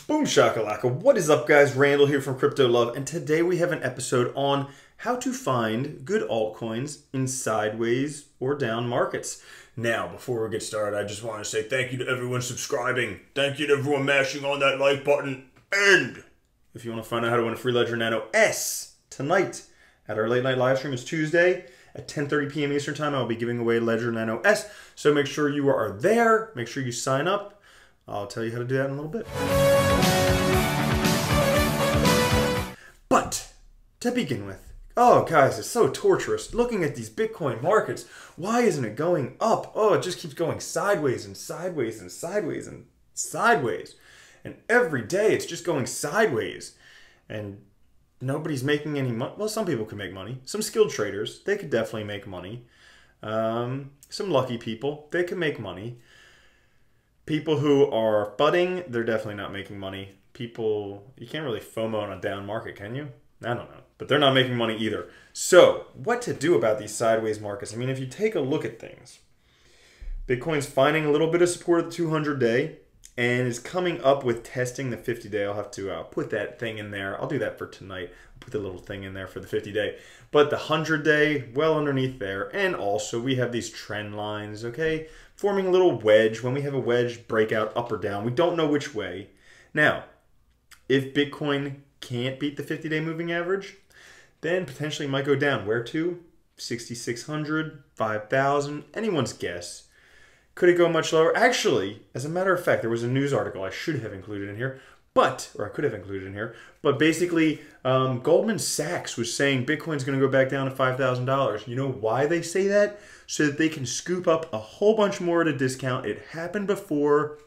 Boom shakalaka. What is up, guys? Randall here from Crypto Love, and today we have an episode on how to find good altcoins in sideways or down markets. Now, before we get started, I just want to say thank you to everyone subscribing. Thank you to everyone mashing on that like button. And if you want to find out how to win a free Ledger Nano S tonight at our late night live stream, it's Tuesday at 10:30 p.m. Eastern Time. I'll be giving away Ledger Nano S, so make sure you are there. Make sure you sign up. I'll tell you how to do that in a little bit. But to begin with, oh guys, it's so torturous looking at these Bitcoin markets. Why isn't it going up? Oh, it just keeps going sideways and sideways and sideways and sideways. And every day it's just going sideways. And nobody's making any money. Well, some people can make money. Some skilled traders, they could definitely make money. Some lucky people, they can make money. People who are budding, they're definitely not making money. People, you can't really FOMO on a down market, can you? I don't know. But they're not making money either. So, what to do about these sideways markets? I mean, if you take a look at things, Bitcoin's finding a little bit of support at the 200-day and is coming up with testing the 50-day. I'll have to put that thing in there. I'll do that for tonight. I'll put the little thing in there for the 50-day. But the 100-day, well underneath there. And also, we have these trend lines, okay? Forming a little wedge. When we have a wedge breakout up or down, we don't know which way. Now, if Bitcoin can't beat the 50-day moving average, then potentially it might go down. Where to? 6,600, 5,000, anyone's guess. Could it go much lower? Actually, as a matter of fact, there was a news article I should have included in here, or I could have included in here, but basically Goldman Sachs was saying Bitcoin's going to go back down to $5,000. You know why they say that? So that they can scoop up a whole bunch more at a discount. It happened before.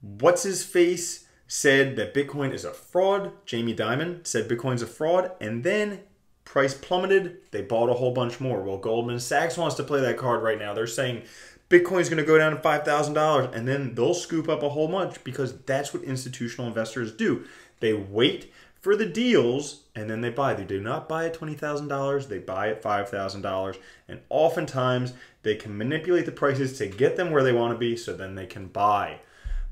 What's his face said that Bitcoin is a fraud. Jamie Dimon said Bitcoin's a fraud, and then price plummeted. They bought a whole bunch more. Well, Goldman Sachs wants to play that card right now. They're saying Bitcoin's going to go down to $5,000, and then they'll scoop up a whole bunch because that's what institutional investors do. They wait for the deals, and then they buy. They do not buy at $20,000. They buy at $5,000, and oftentimes they can manipulate the prices to get them where they want to be so then they can buy.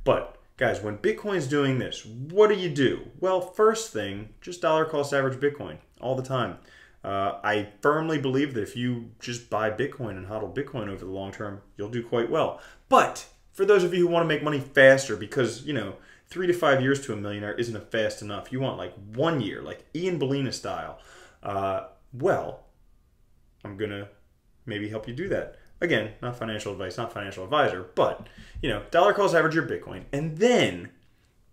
But guys, when Bitcoin's doing this, what do? Well, first thing, just dollar cost average Bitcoin all the time. I firmly believe that if you just buy Bitcoin and hodl Bitcoin over the long term, you'll do quite well. But for those of you who want to make money faster, because, you know, 3 to 5 years to a millionaire isn't fast enough. You want like 1 year, like Ian Bellina style. Well, I'm going to maybe help you do that. Again, not financial advice, not financial advisor, but, you know, dollar cost average your Bitcoin. And then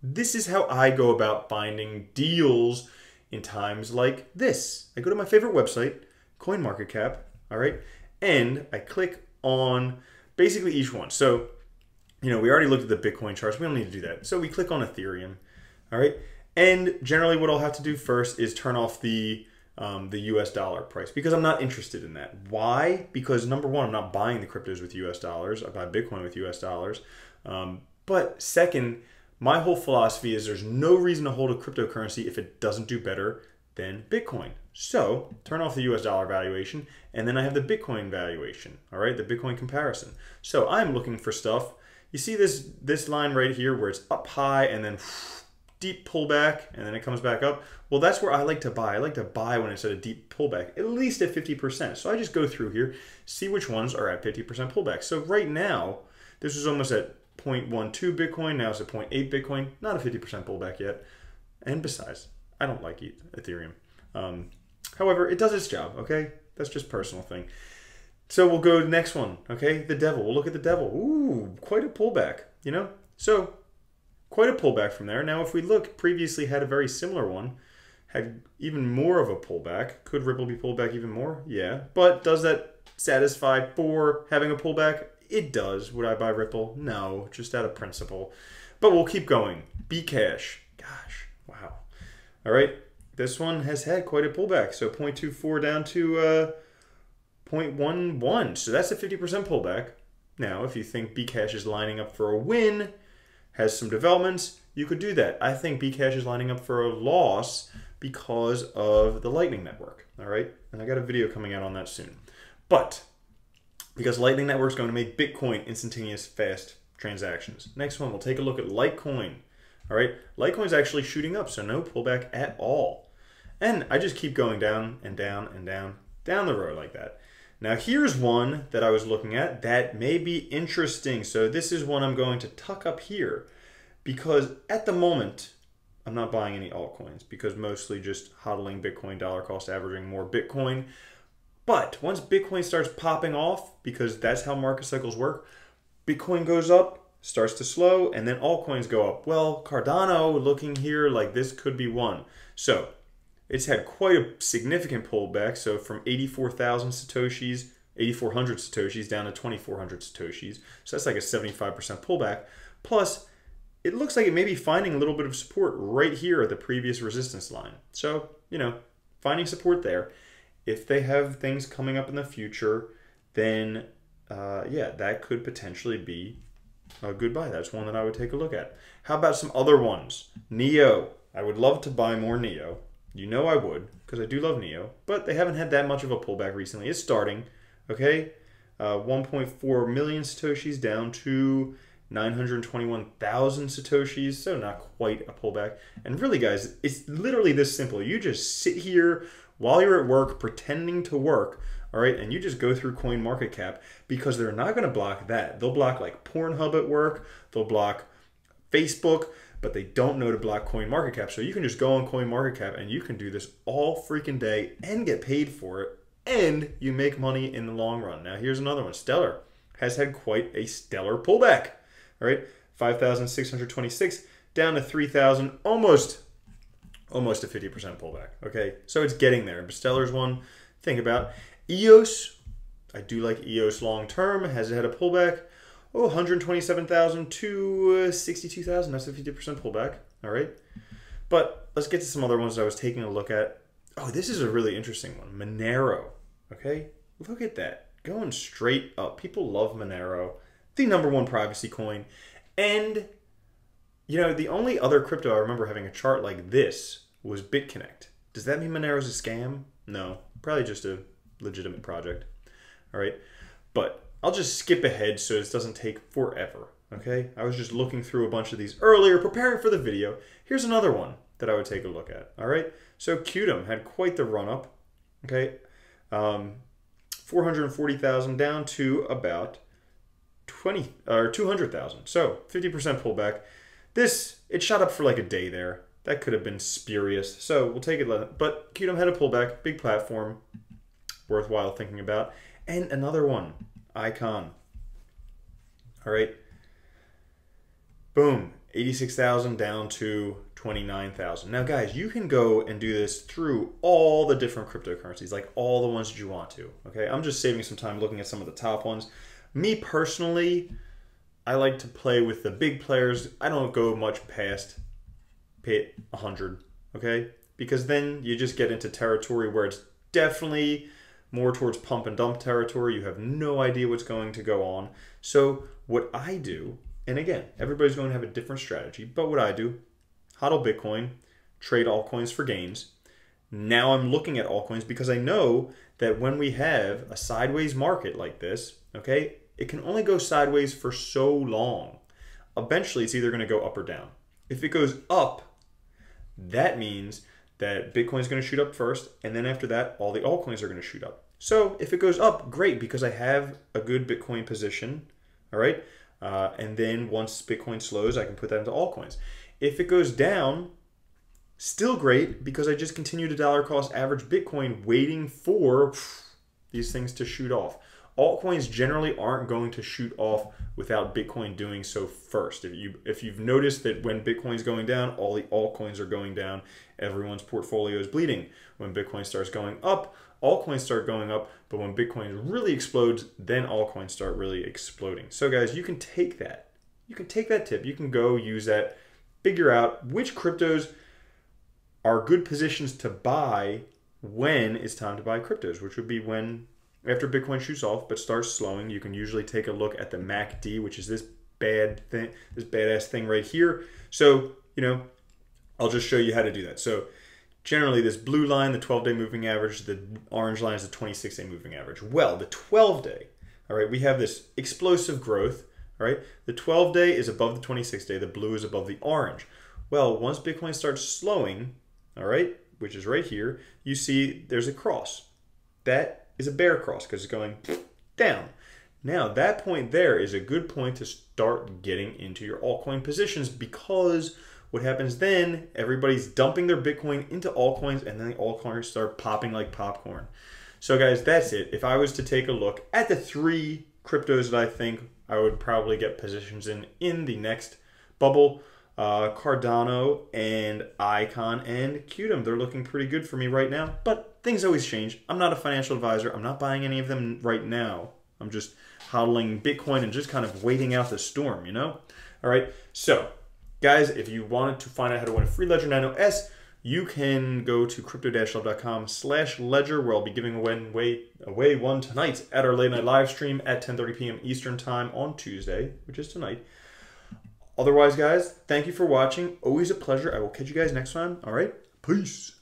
this is how I go about finding deals in times like this. I go to my favorite website, CoinMarketCap, all right? And I click on basically each one. So, you know, we already looked at the Bitcoin charts. We don't need to do that. So we click on Ethereum, all right? And generally what I'll have to do first is turn off the US dollar price because I'm not interested in that. Why? Because number one, I'm not buying the cryptos with US dollars. I buy Bitcoin with US dollars. But second, my whole philosophy is there's no reason to hold a cryptocurrency if it doesn't do better than Bitcoin. So turn off the US dollar valuation, and then I have the Bitcoin valuation, all right, the Bitcoin comparison. So I'm looking for stuff. You see this line right here where it's up high and then deep pullback, and then it comes back up. Well, that's where I like to buy. I like to buy when it's at a deep pullback, at least at 50%. So I just go through here, see which ones are at 50% pullback. So right now, this was almost at 0.12 Bitcoin. Now it's at 0.8 Bitcoin. Not a 50% pullback yet. And besides, I don't like Ethereum. However, it does its job, okay? That's just a personal thing. So we'll go to the next one, okay? The devil. We'll look at the devil. Ooh, quite a pullback, you know? So quite a pullback from there. Now, if we look, previously had a very similar one, had even more of a pullback. Could Ripple be pulled back even more? Yeah. But does that satisfy for having a pullback? It does. Would I buy Ripple? No, just out of principle. But we'll keep going. Bcash. Gosh, wow. All right. This one has had quite a pullback. So 0.24 down to 0.11. So that's a 50% pullback. Now, if you think Bcash is lining up for a win, has some developments, you could do that. I think Bcash is lining up for a loss because of the Lightning Network, all right? And I got a video coming out on that soon. But because Lightning Network is going to make Bitcoin instantaneous, fast transactions. Next one, we'll take a look at Litecoin. All right, Litecoin's actually shooting up, so no pullback at all. And I just keep going down and down and down the road like that. Now here's one that I was looking at that may be interesting. So this is one I'm going to tuck up here because at the moment, I'm not buying any altcoins because mostly just hodling Bitcoin, dollar cost averaging more Bitcoin. But once Bitcoin starts popping off, because that's how market cycles work, Bitcoin goes up, starts to slow, and then altcoins go up. Well, Cardano looking here like this could be one. So it's had quite a significant pullback. So from 84,000 Satoshis, 8,400 Satoshis down to 2,400 Satoshis. So that's like a 75% pullback. Plus, it looks like it may be finding a little bit of support right here at the previous resistance line. So, you know, finding support there. If they have things coming up in the future, then yeah, that could potentially be a good buy. That's one that I would take a look at. How about some other ones? NEO. I would love to buy more NEO. You know I would, because I do love NEO, but they haven't had that much of a pullback recently. It's starting, okay? 1.4 million Satoshis down to 921,000 Satoshis, so not quite a pullback. And really, guys, it's literally this simple. You just sit here while you're at work pretending to work, all right, and you just go through CoinMarketCap because they're not going to block that. They'll block like Pornhub at work, they'll block Facebook, but they don't know to block CoinMarketCap. So you can just go on CoinMarketCap and you can do this all freaking day and get paid for it, and you make money in the long run. Now here's another one. Stellar has had quite a stellar pullback. All right, 5,626 down to 3,000, almost a 50% pullback. Okay, so it's getting there. But Stellar's one, think about. EOS, I do like EOS long term, has had a pullback. 127,000 to 62,000. That's a 50% pullback. All right, but let's get to some other ones that I was taking a look at. Oh, this is a really interesting one. Monero. Okay, look at that, going straight up. People love Monero. The #1 privacy coin. And, you know, the only other crypto I remember having a chart like this was BitConnect. Does that mean Monero's a scam? No, probably just a legitimate project. All right, but I'll just skip ahead so it doesn't take forever, okay? I was just looking through a bunch of these earlier, preparing for the video. Here's another one that I would take a look at, all right? So Qtum had quite the run up, okay? 440,000 down to about 200,000. So 50% pullback. This, it shot up for like a day there. That could have been spurious. So we'll take it. But Qtum had a pullback, big platform, worthwhile thinking about. And another one, Icon. All right. Boom. 86,000 down to 29,000. Now guys, you can go and do this through all the different cryptocurrencies, like all the ones that you want to. Okay. I'm just saving some time looking at some of the top ones. Me personally, I like to play with the big players. I don't go much past 100, okay? Because then you just get into territory where it's definitely more towards pump and dump territory. You have no idea what's going to go on. So what I do, and again, everybody's going to have a different strategy, but what I do, hodl Bitcoin, trade altcoins for gains. Now I'm looking at altcoins because I know that when we have a sideways market like this, okay, it can only go sideways for so long. Eventually, it's either going to go up or down. If it goes up, that means that Bitcoin is going to shoot up first, and then after that, all the altcoins are going to shoot up. So if it goes up, great, because I have a good Bitcoin position, all right? And then once Bitcoin slows, I can put that into altcoins. If it goes down, still great, because I just continue to dollar cost average Bitcoin waiting for these things to shoot off. Altcoins generally aren't going to shoot off without Bitcoin doing so first. If you've noticed that when Bitcoin's going down, all the altcoins are going down, everyone's portfolio is bleeding. When Bitcoin starts going up, altcoins start going up, but when Bitcoin really explodes, then altcoins start really exploding. So guys, you can take that. You can take that tip. You can go use that, figure out which cryptos are good positions to buy when it's time to buy cryptos, which would be when after Bitcoin shoots off but starts slowing. You can usually take a look at the MACD, which is this badass thing right here. So, you know, I'll just show you how to do that. So generally this blue line, the 12-day moving average, the orange line is the 26-day moving average. Well, the 12-day, all right, we have this explosive growth, All right, the 12-day is above the 26-day. The blue is above the orange. Well, once Bitcoin starts slowing, all right, which is right here, you see there's a cross. That is a bear cross because it's going down. Now, that point there is a good point to start getting into your altcoin positions, because what happens then, everybody's dumping their Bitcoin into altcoins, and then the altcoins start popping like popcorn. So guys, that's it. If I was to take a look at the 3 cryptos that I think I would probably get positions in the next bubble, Cardano and Icon and Qtum, they're looking pretty good for me right now, but things always change. I'm not a financial advisor. I'm not buying any of them right now. I'm just hodling Bitcoin and just kind of waiting out the storm, you know? All right, so guys, if you wanted to find out how to win a free Ledger Nano S, you can go to crypto-love.com/ledger, where I'll be giving away one tonight at our late night live stream at 10:30 p.m. Eastern time on Tuesday, which is tonight. Otherwise, guys, thank you for watching. Always a pleasure. I will catch you guys next time. All right, peace.